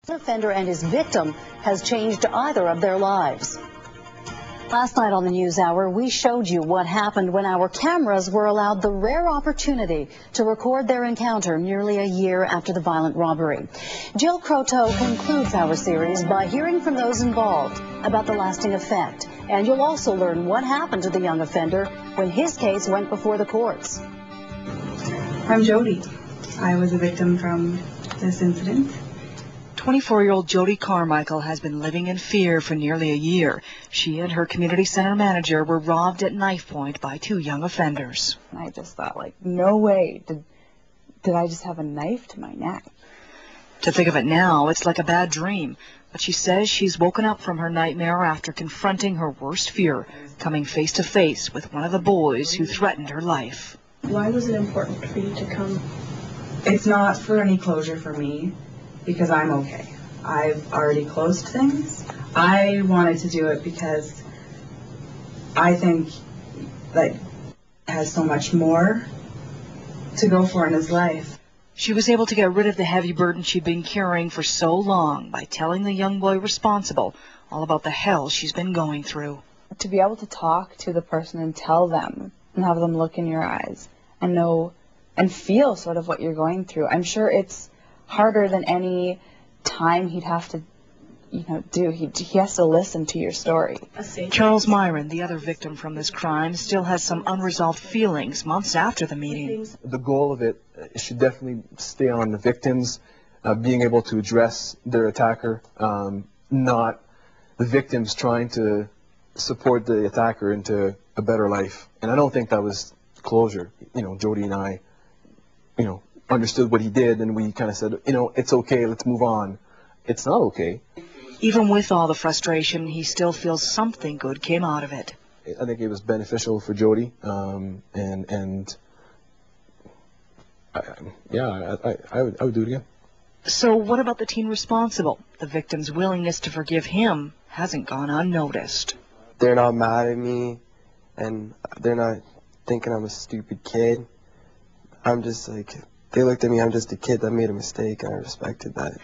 The offender and his victim has changed either of their lives. Last night on the NewsHour, we showed you what happened when our cameras were allowed the rare opportunity to record their encounter nearly a year after the violent robbery. Jill Croteau concludes our series by hearing from those involved about the lasting effect. And you'll also learn what happened to the young offender when his case went before the courts. I'm Jody. I was a victim from this incident. 24-year-old Jody Carmichael has been living in fear for nearly a year. She and her community center manager were robbed at knife point by two young offenders. I just thought, like, no way. Did I just have a knife to my neck? To think of it now, it's like a bad dream. But she says she's woken up from her nightmare after confronting her worst fear, coming face to face with one of the boys who threatened her life. Why was it important for you to come? It's not for any closure for me, because I'm okay. I've already closed things. I wanted to do it because I think that he has so much more to go for in his life. She was able to get rid of the heavy burden she'd been carrying for so long by telling the young boy responsible all about the hell she's been going through. To be able to talk to the person and tell them and have them look in your eyes and know and feel sort of what you're going through. I'm sure it's harder than any time he'd have to, do. He has to listen to your story. Charles Myron, the other victim from this crime, still has some unresolved feelings months after the meeting. The goal of it should definitely stay on the victims, being able to address their attacker, not the victims trying to support the attacker into a better life. And I don't think that was closure. Jody and I, understood what he did, and we kind of said, it's okay, let's move on. It's not okay. Even with all the frustration, he still feels something good came out of it. I think it was beneficial for Jody, I would do it again. So what about the teen responsible? The victim's willingness to forgive him hasn't gone unnoticed. They're not mad at me, and they're not thinking I'm a stupid kid. I'm just like, they looked at me, I'm just a kid that made a mistake, and I respected that.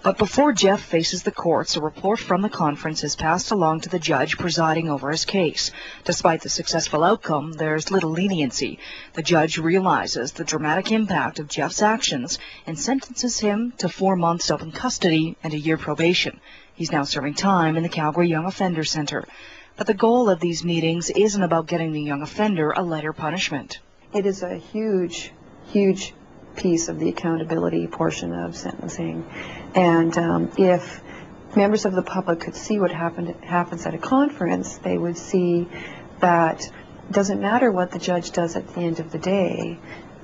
But before Jeff faces the courts, a report from the conference is passed along to the judge presiding over his case. Despite the successful outcome, there's little leniency. The judge realizes the dramatic impact of Jeff's actions and sentences him to 4 months open custody and a year probation. He's now serving time in the Calgary Young Offender Center. But the goal of these meetings isn't about getting the young offender a lighter punishment. It is a huge, huge piece of the accountability portion of sentencing. And if members of the public could see what happens at a conference, they would see that it doesn't matter what the judge does at the end of the day,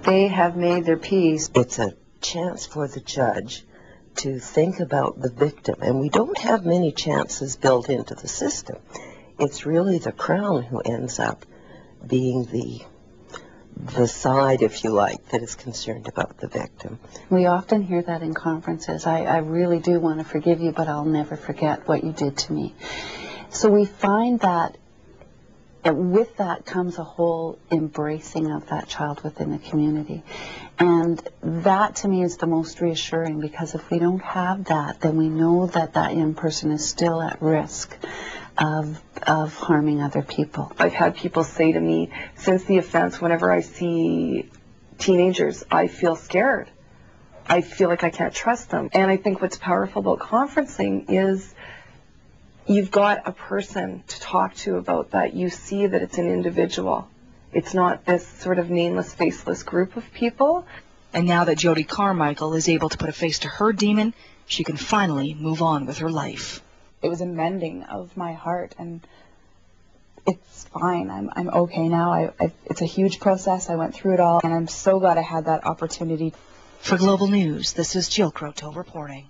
they have made their peace. It's a chance for the judge to think about the victim, and we don't have many chances built into the system. It's really the Crown who ends up being the side, if you like, that is concerned about the victim. We often hear that in conferences. I really do want to forgive you, but I'll never forget what you did to me. So we find that with that comes a whole embracing of that child within the community. And that, to me, is the most reassuring, because if we don't have that, then we know that that young person is still at risk of harming other people. I've had people say to me, since the offense, whenever I see teenagers, I feel scared. I feel like I can't trust them. And I think what's powerful about conferencing is you've got a person to talk to about that. You see that it's an individual. It's not this sort of nameless, faceless group of people. And now that Jody Carmichael is able to put a face to her demon, she can finally move on with her life. It was a mending of my heart, and it's fine. I'm okay now. It's a huge process. I went through it all, and I'm so glad I had that opportunity. For Global News, this is Jill Croteau reporting.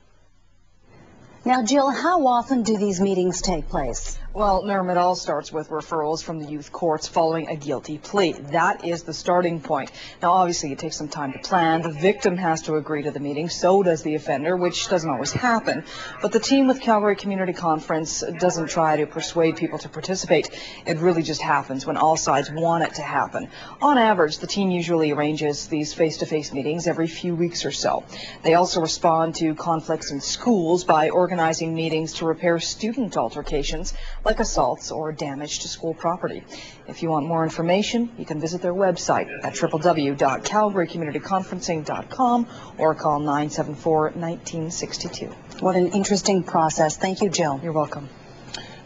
Now, Jill, how often do these meetings take place? Well, Norm, it all starts with referrals from the youth courts following a guilty plea. That is the starting point. Now, obviously, it takes some time to plan. The victim has to agree to the meeting, so does the offender, which doesn't always happen. But the team with Calgary Community Conference doesn't try to persuade people to participate. It really just happens when all sides want it to happen. On average, the team usually arranges these face-to-face meetings every few weeks or so. They also respond to conflicts in schools by organizing meetings to repair student altercations, like assaults or damage to school property. If you want more information, you can visit their website at www.calgarycommunityconferencing.com or call 974-1962. What an interesting process. Thank you, Jill. You're welcome.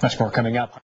Much more coming up.